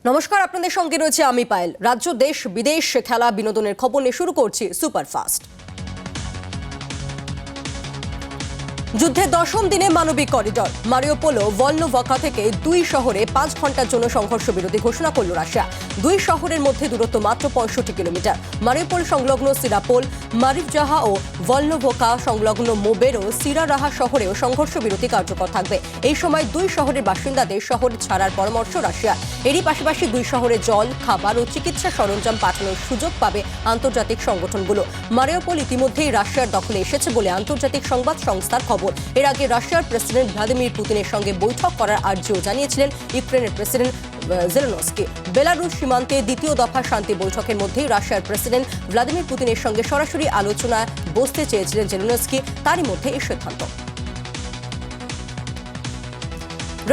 নমস্কার, আপনাদের সঙ্গে রয়েছে আমি পায়েল। রাজ্য, দেশ, বিদেশ, খেলা, বিনোদনের খবর নিয়ে শুরু করছি সুপারফাস্ট। যুদ্ধের দশম দিনে মানবিক করিডর। মারিউপোল ও ভলনোভকা থেকে দুই শহরে 5 ঘন্টার জন্য সংঘর্ষ বিরতি ঘোষণা করল রাশিয়া। দুই শহরের মধ্যে দূরত্ব মাত্র 65 কিলোমিটার। মারিউপোল সংলগ্ন সিরাপোল, মারিভজাহা ও ভলনোভকা সংলগ্ন মোবের ও সিরারাহা শহরেও সংঘর্ষ বিরতি কার্যকর থাকবে। এই সময় দুই শহরের বাসিন্দাদের শহর ছাড়ার পরামর্শ রাশিয়ার। এরই পাশাপাশি দুই শহরে জল, খাবার ও চিকিৎসা সরঞ্জাম পাঠানোর সুযোগ পাবে আন্তর্জাতিক সংগঠনগুলো। মারিউপোল ইতিমধ্যেই রাশিয়ার দখলে এসেছে বলে আন্তর্জাতিক সংবাদ সংস্থার খবর। এর আগে রাশিয়ার প্রেসিডেন্ট ভ্লাদিমির পুতিনের সঙ্গে বৈঠক করার আর্জিও জানিয়েছিলেন ইউক্রেনের প্রেসিডেন্ট জেলেনস্কি। বেলারুশ সীমান্তে দ্বিতীয় দফা শান্তি বৈঠকের মধ্যেই রাশিয়ার প্রেসিডেন্ট ভ্লাদিমির পুতিনের সঙ্গে সরাসরি আলোচনায় বসতে চেয়েছিলেন জেলেনস্কি। তারই মধ্যে এই সিদ্ধান্ত।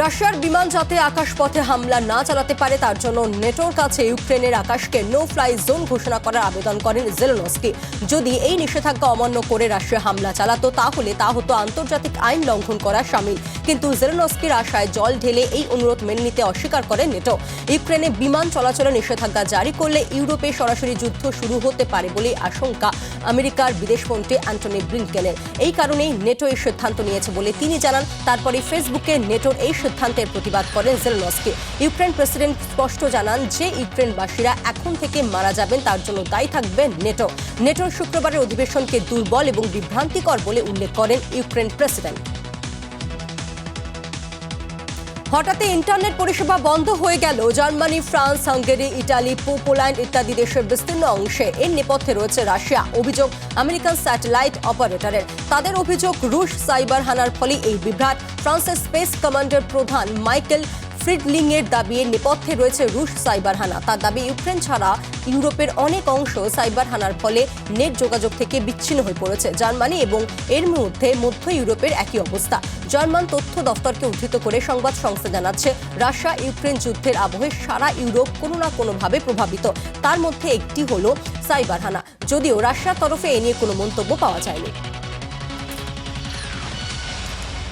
রাশিয়ার বিমান যাতে আকাশপথে হামলা না চালাতে পারে তার জন্য নেটোর কাছে ইউক্রেনের আকাশকে নো ফ্লাই জোন ঘোষণা করার আবেদন করেন জেলেনস্কি। যদি এই নিষেধাজ্ঞা অমান্য করে রাশিয়া হামলা চালাতো তাহলে তা হতো আন্তর্জাতিক আইন লঙ্ঘন করা শামিল। কিন্তু জেলেনস্কির আশায় জল ঢেলে এই অনুরোধ মেনে নিতে অস্বীকার করে নেটো। ইউক্রেনে বিমান চলাচলের নিষেধাজ্ঞা জারি করলে ইউরোপে সরাসরি যুদ্ধ শুরু হতে পারে বলে আশঙ্কা আমেরিকার বিদেশমন্ত্রী অ্যান্টনি ব্লিংকেনের। এই কারণেই নেটো এই সিদ্ধান্ত নিয়েছে বলে তিনি জানান। তারপরে ফেসবুকে নেটোর এই সিদ্ধান্তের প্রতিবাদ করেন জেলেনস্কি। ইউক্রেন প্রেসিডেন্ট স্পষ্ট জানান যে ইউক্রেনবাসীরা এখন থেকে মারা যাবেন তার জন্য দায়ী থাকবে নেটো। নেটোর শুক্রবারের অধিবেশনকে দুর্বল এবং বিভ্রান্তিকর বলে উল্লেখ করেন ইউক্রেন প্রেসিডেন্ট। হঠাৎ ইন্টারনেট পরিষেবা বন্ধ হয়ে গেল Germany, France, Hungary, Italy, Poland ইত্যাদি দেশের বিস্তীর্ণ অংশে। এর নেপথ্যে রয়েছে রাশিয়া। অভিযোগ আমেরিকান স্যাটেলাইট অপারেটরের। তাদের অভিযোগ রুশ সাইবার হানার ফলে এই বিভ্রাট। ফ্রান্সের স্পেস কমান্ডের প্রধান মাইকেল ফ্রিডলিং এর দাবি এর নেপথ্যে রয়েছে রুশ সাইবার হানা। তার দাবি ইউক্রেন ছাড়া ইউরোপের অনেক অংশ সাইবার হানার ফলে নেট যোগাযোগ থেকে বিচ্ছিন্ন হয়ে পড়েছে। জার্মানি এবং এর মধ্যে মধ্য ইউরোপের একই অবস্থা। জার্মান তথ্য দফতরকে উদ্ধৃত করে সংবাদ সংস্থা জানাচ্ছে রাশিয়া ইউক্রেন যুদ্ধের আবহে সারা ইউরোপ কোনো না কোনোভাবে প্রভাবিত। তার মধ্যে একটি হলো সাইবার হানা, যদিও রাশিয়ার তরফে এ নিয়ে কোনো মন্তব্য পাওয়া যায়নি।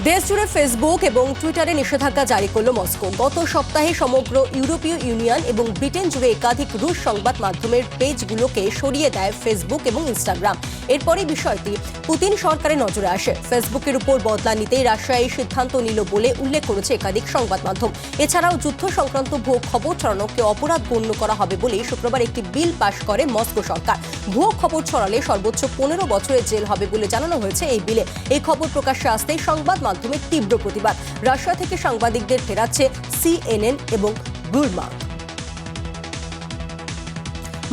দেশজুড়ে ফেসবুক এবং টুইটারে নিষেধাজ্ঞা জারি করল মস্কো। গত সপ্তাহে সমগ্র ইউরোপীয় ইউনিয়ন এবং ব্রিটেন জুড়ে একাধিক রুশ সংবাদ মাধ্যমের পেজগুলোকে সরিয়ে দেয় ফেসবুক এবং ইনস্টাগ্রাম। এরপরে বিষয়টি পুতিন সরকারের নজরে আসে। ফেসবুকের উপর বদলা নিতেই রাশিয়া এই সিদ্ধান্ত নিল বলে উল্লেখ করেছে একাধিক সংবাদ মাধ্যম। এছাড়াও যুদ্ধ সংক্রান্ত ভুয়ো খবর ছড়ানোকে অপরাধ গণ্য করা হবে বলে শুক্রবার একটি বিল পাশ করে মস্কো সরকার। ভুয়ো খবর ছড়ালে সর্বোচ্চ 15 বছরের জেল হবে বলে জানানো হয়েছে এই বিলে। এই খবর প্রকাশ্যে আসতেই সংবাদ মাধ্যমের তীব্র প্রতিবাদ। রাশিয়া থেকে সাংবাদিকদের ফেরাচ্ছে সিএনএন এবং ব্লুমবার্গ।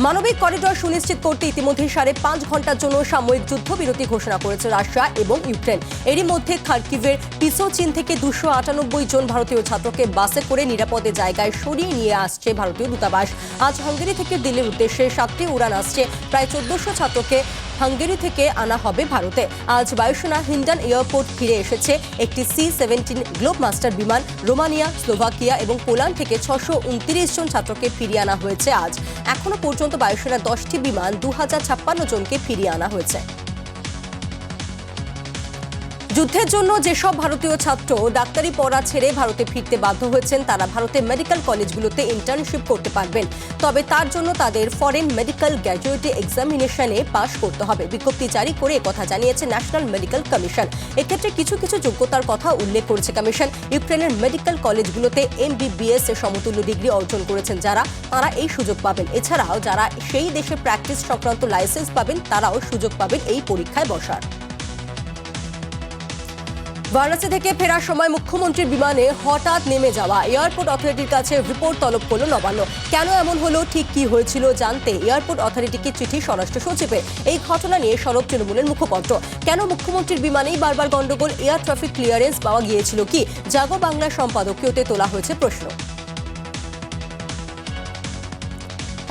মানবিক করিডর সুনিশ্চিত করতে ইতিমধ্যে 5.5 ঘন্টার জন্য সাময়িক যুদ্ধবিরতি ঘোষণা করেছে রাশিয়া এবং ইউক্রেন। এরই মধ্যে খার্কিভের পিসোচিন থেকে 298 জন ভারতীয় ছাত্রকে বাসে করে নিরাপদে জায়গায় সরিয়ে নিয়ে আসছে ভারতীয় দূতাবাস। আজ হাঙ্গেরি থেকে দিল্লির উদ্দেশ্যে 7টি উড়ান আসছে। প্রায় 1400 ছাত্রকে হাঙ্গেরি থেকে আনা হবে ভারতে। আজ বায়ুসেনা হিন্ডন এয়ারপোর্ট ফিরে এসেছে একটি C-17 গ্লোবমাস্টার বিমান। রোমানিয়া, স্লোভাকিয়া এবং পোল্যান্ড থেকে 629 জন ছাত্রকে ফিরিয়ে আনা হয়েছে আজ। এখনো পর্যন্ত বায়ুসেনার 10টি বিমান 2056 জনকে ফিরিয়ে আনা হয়েছে। যুদ্ধের জন্য যেসব ভারতীয় ছাত্র ডাক্তারি পড়া ছেড়ে ভারতে ফিরতে বাধ্য হয়েছেন তারা ভারতের মেডিকেল কলেজগুলোতে ইন্টার্নশিপ করতে পারবেন। তবে তার জন্য তাদের ফরেন মেডিকেল গ্র্যাজুয়েট এক্সামিনেশনে পাশ করতে হবে। বিজ্ঞপ্তি জারি করে একথা জানিয়েছে ন্যাশনাল মেডিকেল কমিশন। এক্ষেত্রে কিছু কিছু যোগ্যতার কথা উল্লেখ করেছে কমিশন। ইউক্রেনের মেডিকেল কলেজগুলোতে MBBS এর সমতুল্য ডিগ্রি অর্জন করেছেন যারা, তারা এই সুযোগ পাবেন। এছাড়াও যারা সেই দেশে প্র্যাকটিস সংক্রান্ত লাইসেন্স পাবেন তারাও সুযোগ পাবেন এই পরীক্ষায় বসার। বারাণসী থেকে ফেরার সময় মুখ্যমন্ত্রীর বিমানে হঠাৎ নেমে যাওয়া। এয়ারপোর্ট অথরিটির কাছে রিপোর্ট তলব করল নবান্ন। কেন এমন হলো, ঠিক কি হয়েছিল জানতে এয়ারপোর্ট অথরিটিকে চিঠি স্বরাষ্ট্র সচিবের। এই ঘটনা নিয়ে সরব তৃণমূলের মুখপত্র। কেন মুখ্যমন্ত্রীর বিমানেই বারবার গন্ডগোল, এয়ার ট্রাফিক ক্লিয়ারেন্স পাওয়া গিয়েছিল কি? জাগো বাংলার সম্পাদকীয়তে তোলা হয়েছে প্রশ্ন।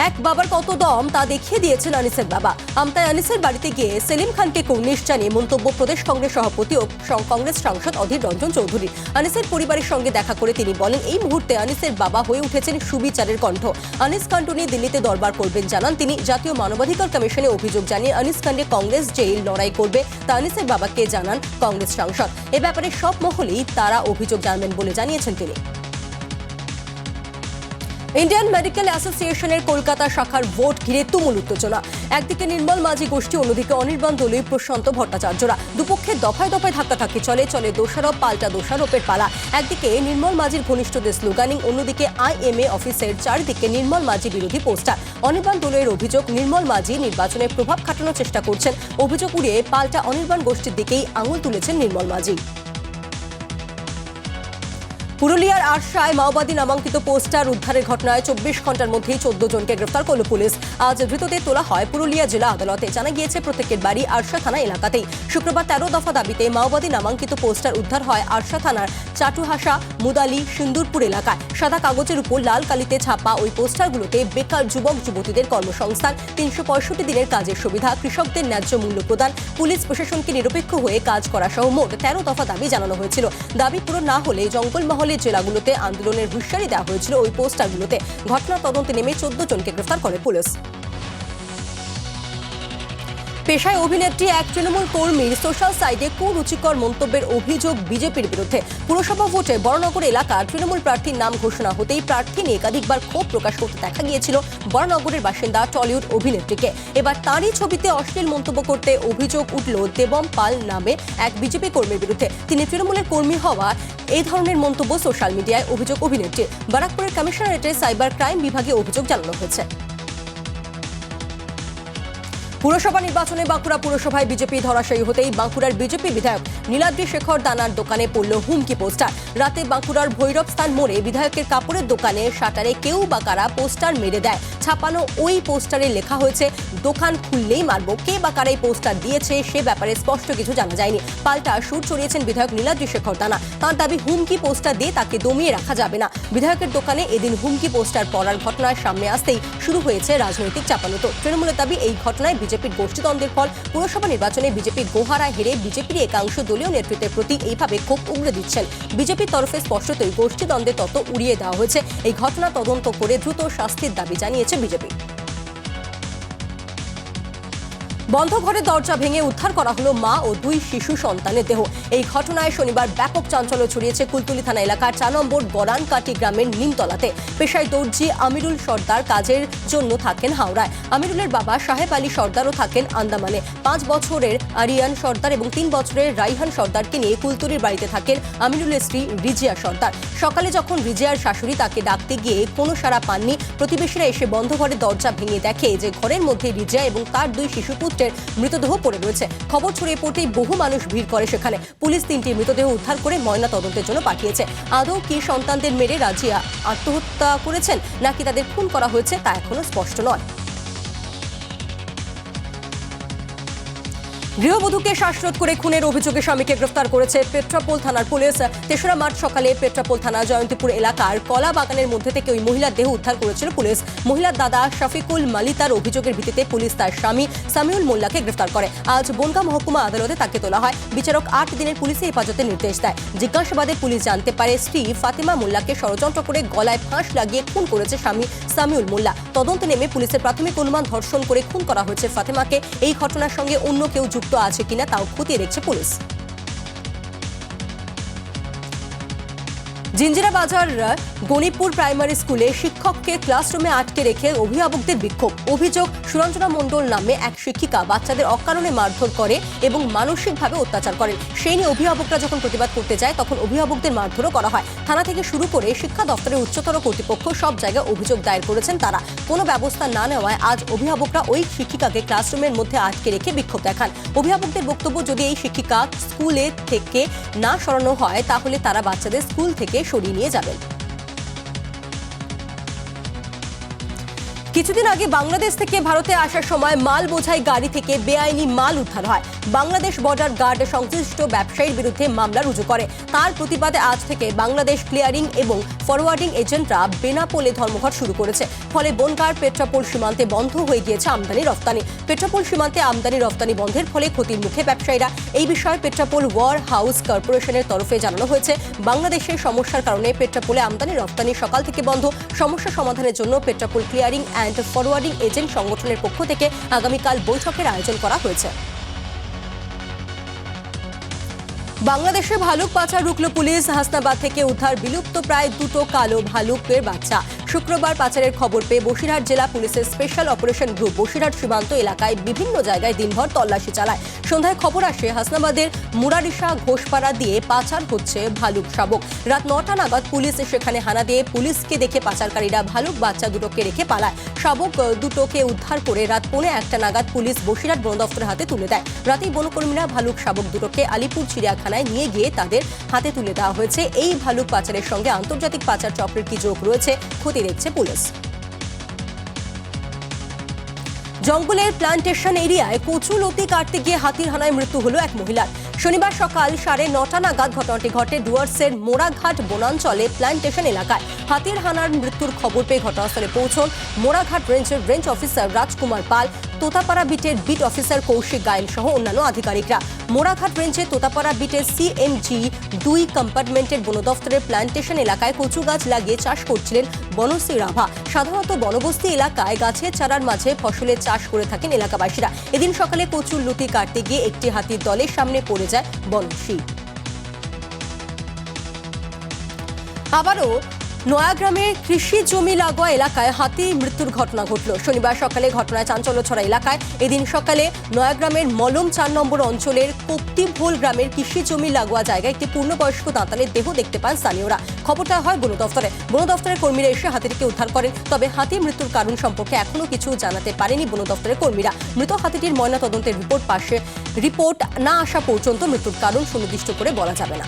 এক বাবার কত দম তা দেখিয়ে দিয়েছেন আনিসের বাবা। আমতায় আনিসের বাড়িতে গিয়ে সেলিম খানকে কর্নিশ জানিয়ে মন্তব্য প্রদেশ কংগ্রেস সভাপতি ও কংগ্রেস সাংসদ অধীর রঞ্জন চৌধুরী। আনিসের পরিবারের সঙ্গে দেখা করে তিনি বলেন এই মুহূর্তে আনিসের বাবা হয়ে উঠেছেন সুবিচারের কণ্ঠ। আনিস কাণ্ড নিয়ে দিল্লিতে দরবার করবেন জানান তিনি। জাতীয় মানবাধিকার কমিশনে অভিযোগ জানিয়ে আনিস কাণ্ডে কংগ্রেস জেল লড়াই করবে তা আনিসের বাবাকে জানান কংগ্রেস সাংসদ। এ ব্যাপারে সব মহলেই তারা অভিযোগ জানাবেন বলে জানিয়েছেন তিনি। ইন্ডিয়ান মেডিকেল অ্যাসোসিয়েশনের কলকাতা শাখার ভোট ঘিরে তুমুল উত্তেজনা। একদিকে নির্মল মাঝি গোষ্ঠী, অন্যদিকে অনির্বাণ দলুই, প্রশান্ত ভট্টাচার্যরা। দুপক্ষে দফায় দফায় ধাক্কাধাক্কি চলে দোষারোপ পাল্টা দোষারোপের পালা। একদিকে নির্মল মাঝির ঘনিষ্ঠদের স্লোগানিং, অন্যদিকে আইএমএ অফিসের চারিদিকে নির্মল মাঝি বিরোধী পোস্টার। অনির্বাণ দলের অভিযোগ, নির্মল মাঝি নির্বাচনে প্রভাব খাটানোর চেষ্টা করছেন। অভিযোগ উড়িয়ে পাল্টা অনির্বাণ গোষ্ঠীর দিকেই আঙুল তুলেছেন নির্মল মাঝি। পুরুলিয়ার আরশায় মাওবাদী নামাঙ্কিত পোস্টার উদ্ধারের ঘটনায় 24 ঘন্টার মধ্যেই 14 জনকে গ্রেফতার করল পুলিশ। আজ ধৃতদের তোলা হয় পুরুলিয়া জেলা আদালতে। জানা গিয়েছে প্রত্যেকের বাড়ি আরশা থানা এলাকাতেই। শুক্রবার 13 দফা দাবিতে মাওবাদী নামাঙ্কিত পোস্টার উদ্ধার হয় আরশা থানার চাটুহাসা, মুদালি, সিন্দুরপুর এলাকায়। সাদা কাগজের উপর লাল কালিতে ছাপা ওই পোস্টারগুলোতে বেকার যুবক যুবতীদের কর্মসংস্থান, 365 দিনের কাজের সুবিধা, কৃষকদের ন্যায্য মূল্য প্রদান, পুলিশ প্রশাসনকে নিরপেক্ষ হয়ে কাজ করা সহ মোট 13 দফা দাবি জানানো হয়েছিল। দাবি পূরণ না হলে জঙ্গলমহলের জেলাগুলোতে আন্দোলনের হুঁশিয়ারি দেওয়া হয়েছিল ওই পোস্টারগুলোতে। ঘটনা তদন্তে নেমে 14 জনকে গ্রেফতার করে পুলিশ। পেশায় অভিনেত্রী এক তৃণমূল কর্মীর সোশ্যাল সাইটে কুরুচিকর মন্তব্যের অভিযোগ বিজেপির বিরুদ্ধে। পুরসভা ভোটে বড়নগর এলাকার তৃণমূল প্রার্থীর নাম ঘোষণা হতেই প্রার্থী নিয়ে একাধিকবার ক্ষোভ প্রকাশ করতে দেখা গিয়েছিল বড়নগরের বাসিন্দা টলিউড অভিনেত্রীকে। এবার তারই ছবিতে অশ্লীল মন্তব্য করতে অভিযোগ উঠল দেবম পাল নামে এক বিজেপি কর্মীর বিরুদ্ধে। তিনি তৃণমূলের কর্মী হওয়া এই ধরনের মন্তব্য সোশ্যাল মিডিয়ায় অভিযোগ অভিনেত্রীর। বারাকপুরের কমিশনারেটে সাইবার ক্রাইম বিভাগে অভিযোগ জানানো হয়েছে। পুরসভা নির্বাচনে বাঁকুড়া পুরসভায় বিজেপি ধরাশায়ী হতেই বাঁকুড়ার বিজেপি বিধায়ক নীলাদ্রি শেখর দানার দোকানে পড়ল হুমকি পোস্টার। রাতে বাঁকুড়ার ভৈরবস্থান মোড়ে বিধায়কের কাপড়ের দোকানে শাটারে কেউ বা কারা পোস্টার মেরে দেয়। ছাপানো ওই পোস্টারে লেখা হয়েছে, দোকান খুললেই মারব। কে বা কারা এই পোস্টার দিয়েছে সে ব্যাপারে স্পষ্ট কিছু জানা যায়নি। পাল্টা সুর চড়িয়েছেন বিধায়ক নীলাদ্রি শেখর দানা। তাঁর দাবি, হুমকি পোস্টার দিয়ে তাকে দমিয়ে রাখা যাবে না। বিধায়কের দোকানে এদিন হুমকি পোস্টার পড়ার ঘটনার সামনে আসতেই শুরু হয়েছে রাজনৈতিক চাপানুতো। তৃণমূলের দাবি, এই ঘটনায় বিজেপির গোষ্ঠীদ্বন্দ্বের ফল। পুরসভা নির্বাচনে বিজেপি গোহারায় হেরে বিজেপির একাংশ দলীয় নেতৃত্বের প্রতি এইভাবে ক্ষোভ উগরে দিচ্ছেন। বিজেপির তরফে স্পষ্টতই গোষ্ঠীদ্বন্দ্বের তত্ত্ব উড়িয়ে দেওয়া হয়েছে। এই ঘটনা তদন্ত করে দ্রুত শাস্তির দাবি জানিয়েছে বিজেপি। বন্ধ ঘরের দরজা ভেঙে উদ্ধার করা হলো মা ও 2 শিশু সন্তানের দেহ। এই ঘটনায় শনিবার ব্যাপক চাঞ্চল্য ছড়িয়েছে কুলতলি থানা এলাকার 4 নম্বর গরানকাটি গ্রামের নিমতলাতে। পেশায় দর্জি আমিরুল সর্দার কাজের জন্য থাকেন হাওড়ায়। আমিরুলের বাবা সাহেব আলী সর্দারও থাকেন আন্দামানে। 5 বছরের আরিয়ান সর্দার এবং 3 বছরের রাইহান সর্দারকে নিয়ে কুলতলির বাড়িতে থাকেন আমিরুলের স্ত্রী রিজিয়া সর্দার। সকালে যখন রিজিয়ার শাশুড়ি তাকে ডাকতে গিয়ে কোনো সাড়া পাননি, প্রতিবেশীরা এসে বন্ধ ঘরের দরজা ভেঙে দেখে যে ঘরের মধ্যে রিজিয়া এবং তার 2 শিশু মৃতদেহ পড়ে রয়েছে। খবর ছড়িয়ে পড়তেই বহু মানুষ ভিড় করে সেখানে। পুলিশ 3টি মৃতদেহ উদ্ধার করে ময়না তদন্তের জন্য পাঠিয়েছে। আদৌ কি সন্তানদের মেরে রাজিয়া আত্মহত্যা করেছেন নাকি তাদের খুন করা হয়েছে তা এখনো স্পষ্ট নয়। গৃহবধূকে শ্বাসরোধ করে খুনের অভিযোগে স্বামীকে গ্রেফতার করেছে পেট্রাপোল থানার পুলিশ। 3রা মার্চ সকালে পেট্রাপোল থানা জয়ন্তীপুর এলাকার কলা বাগানের মধ্যে থেকে ওই মহিলার দেহ উদ্ধার করেছিল পুলিশ। মহিলার দাদা শফিকুল মালিতার অভিযোগের ভিত্তিতে পুলিশ তার স্বামী সামিউল মোল্লাকে গ্রেফতার করে। আজ বনগাঁ মহকুমা আদালতে তাকে তোলা হয়। বিচারক 8 দিনের পুলিশি হেফাজতের নির্দেশ দেয়। জিজ্ঞাসাবাদে পুলিশ জানতে পারে স্ত্রী ফাতেমা মোল্লাকে ষড়যন্ত্র করে গলায় ফাঁস লাগিয়ে খুন করেছে স্বামী সামিউল মোল্লা। তদন্তে নেমে পুলিশের প্রাথমিক অনুমান ধর্ষণ করে খুন করা হয়েছে ফাতেমাকে। এই ঘটনার সঙ্গে অন্য কেউ যুক্ত আছে কিনা তাও খতিয়ে দেখছে পুলিশ। জিঞ্জিরা বাজার গণিপুর প্রাইমারি স্কুলে শিক্ষককে ক্লাসরুমে আটকে রেখে অভিভাবকদের বিক্ষোভ। অভিযোগ, সুরঞ্জনা মণ্ডল নামে এক শিক্ষিকা বাচ্চাদের অকারণে মারধর করে এবং মানসিকভাবে অত্যাচার করেন। সেই নিয়ে অভিভাবকরা যখন প্রতিবাদ করতে যায় তখন অভিভাবকদের মারধরও করা হয়। থানা থেকে শুরু করে শিক্ষা দপ্তরের উচ্চতর কর্তৃপক্ষ সব জায়গায় অভিযোগ দায়ের করেছেন তারা। কোনো ব্যবস্থা না নেওয়ায় আজ অভিভাবকরা ওই শিক্ষিকাকে ক্লাসরুমের মধ্যে আটকে রেখে বিক্ষোভ দেখান। অভিভাবকদের বক্তব্য, যদি এই শিক্ষিকা স্কুলে থেকে না সরানো হয় তাহলে তারা বাচ্চাদের স্কুল থেকে সরিয়ে নিয়ে যাবেন। কিছুদিন আগে বাংলাদেশ থেকে ভারতে আসার সময় মাল বোঝাই গাড়ি থেকে বেআইনি মাল উদ্ধার হয়। বাংলাদেশ বর্ডার গার্ড সংশ্লিষ্ট ব্যবসায়ীর বিরুদ্ধে মামলা রুজু করে। তার প্রতিবাদে আজ থেকে বাংলাদেশ ক্লিয়ারিং এবং ফরওয়ার্ডিং এজেন্টরা বেনাপোলে ধর্মঘট শুরু করেছে। ফলে বনগাঁর পেট্রাপোল সীমান্তে বন্ধ হয়ে গিয়েছে আমদানি রফতানি। পেট্রাপোল সীমান্তে আমদানি রফতানি বন্ধের ফলে ক্ষতির মুখে ব্যবসায়ীরা। এই বিষয়ে পেট্রাপোল ওয়ার হাউস কর্পোরেশনের তরফে জানানো হয়েছে, বাংলাদেশের সমস্যার কারণে পেট্রাপোলে আমদানি রফতানি সকাল থেকে বন্ধ। সমস্যা সমাধানের জন্য Petrapole clearing and forwarding agent সংগঠনের পক্ষ থেকে আগামীকাল বৈঠকের আয়োজন করা হয়েছে। বাংলাদেশে ভালুক পাচার রুখল পুলিশ। হাসনাবাদ থেকে উদ্ধার বিলুপ্ত প্রায় 2টো কালো ভালুকের বাচ্চা। শুক্রবার পাচারের খবর পেয়ে বসিরহাট জেলা পুলিশের স্পেশাল অপারেশন গ্রুপ বসিরহাট সীমান্ত এলাকায় বিভিন্ন জায়গায় দিনভর তল্লাশি চালায়। সন্ধ্যায় খবর আসে হাসনাবাদের মুরারিশা ঘোষপাড়া দিয়ে পাচার হচ্ছে ভালুক শাবক। রাত 9টা নাগাদ পুলিশ সেখানে হানা দিয়ে পুলিশকে দেখে পাচারকারীরা ভালুক বাচ্চা দুটোকে রেখে পালায়। শাবক দুটোকে উদ্ধার করে রাত 1:45 নাগাদ পুলিশ বসিরহাট বন দফতরের হাতে তুলে দেয়। রাতেই বনকর্মীরা ভালুক শাবক দুটোকে আলিপুর চিড়িয়াখানায় নিয়ে গিয়ে তাদের হাতে তুলে দেওয়া হয়েছে। এই ভালুক পাচারের সঙ্গে আন্তর্জাতিক পাচার চক্রের কি যোগ রয়েছে খতিয়ে দেখছে পুলিশ। জঙ্গলের প্লান্টেশন এরিয়ায় কচু লতি কাটতে গিয়ে হাতির হানায় মৃত্যু হলো এক মহিলার। শনিবার সকাল 9:30 নাগাদ ঘটনাটি ঘটে ডুয়ার্সের মোড়াঘাট বনাঞ্চলে প্লান্টেশন এলাকায়। হাতির হানার মৃত্যুর খবর পেয়ে ঘটনাস্থলে পৌঁছন মোড়াঘাট রেঞ্জের রেঞ্জ অফিসার রাজকুমার পাল, তোতাপাড়া বিটের বিট অফিসার কৌশিক গায়েল সহ অন্যান্য আধিকারিকরা। মোড়াঘাট রেঞ্জে তোতাপাড়া বিটের CMG 2 কম্পার্টমেন্টের বন দফতরের প্লান্টেশন এলাকায় কচু গাছ লাগিয়ে চাষ করছিলেন বনশ্রী রাভা। সাধারণত বনবস্তি এলাকায় গাছের চারার মাঝে ফসলের চাষ করে থাকেন এলাকাবাসীরা। এদিন সকালে কচুর লতি কাটতে গিয়ে একটি হাতির দলের সামনে পড়ে যায় বনশ্রী। আবারও নয়াগ্রামের কৃষি জমি লাগোয়া এলাকায় হাতি মৃত্যুর ঘটনা ঘটল। শনিবার সকালে ঘটনায় চাঞ্চল্য ছড়া এলাকায়। এদিন সকালে নয়াগ্রামের মলম 4 নম্বর অঞ্চলের কোপ্তিভোল গ্রামের কৃষি জমি লাগোয়া জায়গায় একটি পূর্ণবয়স্ক দাঁতালের দেহ দেখতে পান স্থানীয়রা। খবর দেওয়া হয় বন দফতরে। বন দফতরের কর্মীরা এসে হাতিটিকে উদ্ধার করেন। তবে হাতির মৃত্যুর কারণ সম্পর্কে এখনও কিছু জানাতে পারেনি বন দফতরের কর্মীরা। মৃত হাতিটির ময়নাতদন্তের রিপোর্ট না আসা পর্যন্ত মৃত্যুর কারণ সুনির্দিষ্ট করে বলা যাবে না।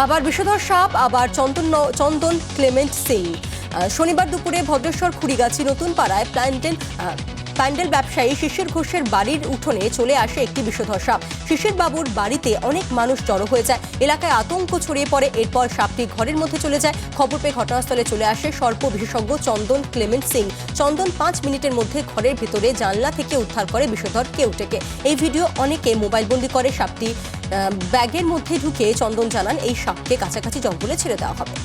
আবার বিষধর সাপ, আবার চন্দন ক্লেমেন্ট সিং। শনিবার দুপুরে ভদ্রেশ্বর খুড়িগাছি নতুন পাড়ায় প্যান্ডেল ব্যবসায়ী শিশির ঘোষের বাড়ির উঠোনে চলে আসে একটি বিষধর সাপ। শিশির বাবুর বাড়িতে অনেক মানুষ জড়ো হয়ে যায়। এলাকায় আতঙ্ক ছড়িয়ে পড়ে। এরপর সাপটি ঘরের মধ্যে চলে যায়। খবর পেয়ে ঘটনাস্থলে চলে আসে সর্প বিশেষজ্ঞ চন্দন ক্লেমেন্ট সিং। চন্দন 5 মিনিটের মধ্যে ঘরের ভিতরে জানলা থেকে উদ্ধার করে বিষধর কেউটেকে। এই ভিডিও অনেকে মোবাইলবন্দি করে। সাপটি ব্যাগের মধ্যে ঢুকে চন্দন জানান এই সাপকে কাছাকাছি জঙ্গলে ছেড়ে দেওয়া হবে।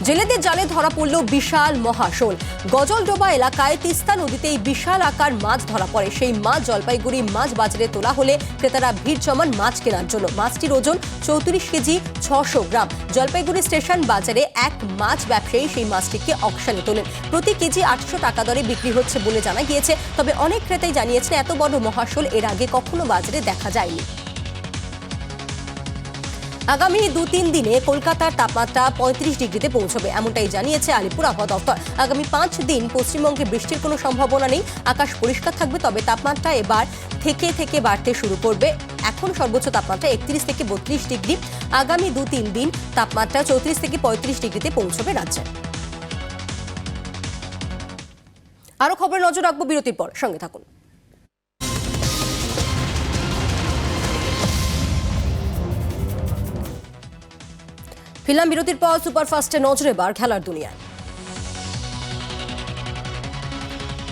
জেলেদের জালে ধরা পড়ল বিশাল মহাশোল। গজলডোবা এলাকায় তিস্তা নদীতে এই বিশাল আকার মাছ ধরা পড়ে। সেই মাছ জলপাইগুড়ি মাছ বাজারে তোলা হলে ক্রেতারা ভিড় জমান মাছ কেনার জন্য। মাছটির ওজন 34 কেজি 600 গ্রাম। জলপাইগুড়ি স্টেশন বাজারে এক মাছ ব্যবসায়ী সেই মাছটিকে অকশনে তোলেন। প্রতি কেজি 800 টাকা দরে বিক্রি হচ্ছে বলে জানা গিয়েছে। তবে অনেক ক্রেতাই জানিয়েছেন এত বড় মহাশোল এর আগে কখনো বাজারে দেখা যায়নি। আগামী 2-3 দিনে কলকাতার তাপমাত্রা 35 ডিগ্রিতে পৌঁছবে, এমনটাই জানিয়েছে আলিপুর আবহাওয়া দফতর। আগামী 5 দিন পশ্চিমবঙ্গে বৃষ্টির কোনো সম্ভাবনা নেই। আকাশ পরিষ্কার থাকবে। তবে তাপমাত্রা এবার থেকে বাড়তে শুরু করবে। এখন সর্বোচ্চ তাপমাত্রা 31 থেকে 32 ডিগ্রি। আগামী 2-3 দিন তাপমাত্রা 34 থেকে 35 ডিগ্রিতে পৌঁছবে রাজ্যে। আরো খবরে নজর রাখবো বিরতির পর, সঙ্গে থাকুন। ফিল্ম বিরতির পর সুপারফাস্টে নজরে এবার খেলার দুনিয়ায়।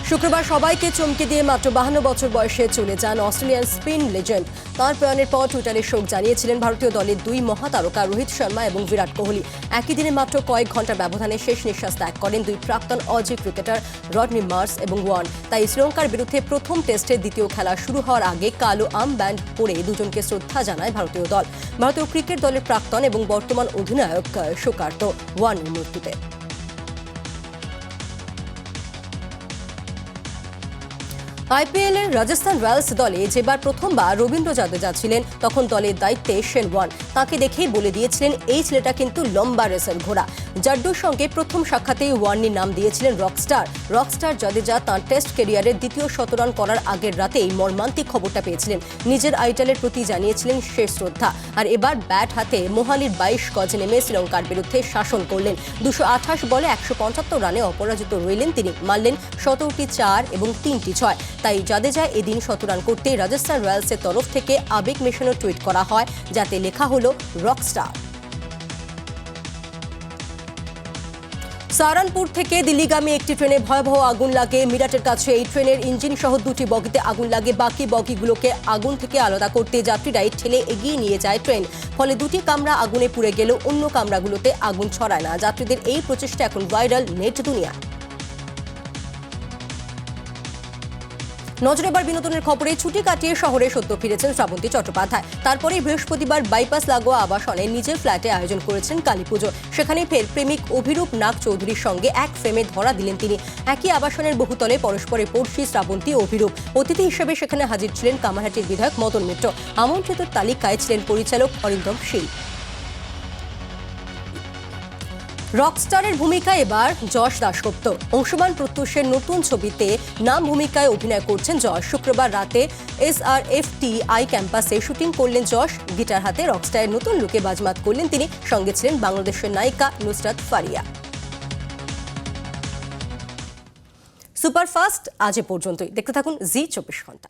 শুক্রবার সবাইকে চমকে দিয়ে মাত্র 52 বছর বয়সে চলে যান অস্ট্রেলিয়ান স্পিন লেজেন্ড। তাঁর প্রয়াণের পর টুইটারে শোক জানিয়েছিলেন ভারতীয় দলের 2 মহাতারকা রোহিত শর্মা এবং বিরাট কোহলি। একই দিনে মাত্র কয়েক ঘন্টার ব্যবধানে শেষ নিঃশ্বাস ত্যাগ করেন 2 প্রাক্তন অজি ক্রিকেটার রডনি মার্স এবং ওয়ার্ন। তাই শ্রীলঙ্কার বিরুদ্ধে প্রথম টেস্টের দ্বিতীয় খেলা শুরু হওয়ার আগে কালো আর্মব্যান্ড পরে দুজনকে শ্রদ্ধা জানায় ভারতীয় দল। ভারতীয় ক্রিকেট দলের প্রাক্তন এবং বর্তমান অধিনায়ক শোকার্ত ওয়ার্নের মৃত্যুতে। IPL এর রাজস্থান রয়্যালস দলে যেবার প্রথমবার রবীন্দ্র জাদেজা ছিলেন তখন দলের দায়িত্বে শেন ওয়ার্ন। তাকে দেখেই বলে দিয়েছিলেন এই ছেলেটা কিন্তু লম্বা রেসের ঘোড়া। জাড্ডুর সঙ্গে প্রথম সাক্ষাতেই ওয়ার্নের নাম দিয়েছিলেন রকস্টার জাদেজা তাঁর টেস্ট ক্যারিয়ারের দ্বিতীয় শতরান করার আগের রাতেই মর্মান্তিক খবরটা পেয়েছিলেন। নিজের আইডলের প্রতি জানিয়েছিলেন শেষ শ্রদ্ধা। আর এবার ব্যাট হাতে মোহালির 22 গজে নেমে শ্রীলঙ্কার বিরুদ্ধে শাসন করলেন। 228 বলে 175 রানে অপরাজিত রইলেন তিনি। মারলেন 17টি 4 এবং 3টি 6। তাই জাদেজা এদিন শতরান করতে রাজস্থান রয়্যালসের তরফ থেকে আবেগ মেশানো টুইট করা হয়, যাতে লেখা হলো রকস্টার। সাহারানপুর থেকে দিল্লিগামী একটি ট্রেনে ভয়াবহ আগুন লাগে। মিরাটের কাছে এই ট্রেনের ইঞ্জিন সহ 2টি বগিতে আগুন লাগে। বাকি বগিগুলোকে আগুন থেকে আলাদা করতে যাত্রীরাই ঠেলে এগিয়ে নিয়ে যায় ট্রেন। ফলে 2টি কামরা আগুনে পুড়ে গেলেও অন্য কামরাগুলোতে আগুন ছড়ায় না। যাত্রীদের এই প্রচেষ্টা এখন ভাইরাল নেট দুনিয়া। নজরে এবার বিনোদনের খবরে ছুটি কাটিয়ে শহরে সদ্য ফিরেছেন শ্রাবন্তী চট্টোপাধ্যায়। তারপরে বৃহস্পতিবার বাইপাস লাগোয়া আবাসনে নিজের ফ্ল্যাটে আয়োজন করেছেন কালীপুজো। সেখানেই ফের প্রেমিক অভিরূপ নাগ চৌধুরীর সঙ্গে এক ফ্রেমে ধরা দিলেন তিনি। একই আবাসনের বহুতলে পরস্পরে পড়শি শ্রাবন্তী অভিরূপ। অতিথি হিসেবে সেখানে হাজির ছিলেন কামারহাটির বিধায়ক মদন মিত্র। আমন্ত্রিত তালিকায় ছিলেন পরিচালক অরিন্দম শীল। রকস্টারের ভূমিকায় এবার যশ দাশগুপ্ত। অংশমান প্রত্যুষের নতুন ছবিতে নাম ভূমিকায় অভিনয় করছেন যশ। শুক্রবার রাতে SRFTI ক্যাম্পাসে শুটিং করলেন যশ। গিটার হাতে রকস্টারের নতুন লুকে বাজমাত করলেন তিনি। সঙ্গে ছিলেন বাংলাদেশের নায়িকা নুসরাত ফারিয়া। সুপারফাস্ট আজ এ পর্যন্তই। দেখতে থাকুন জি 24 ঘন্টা।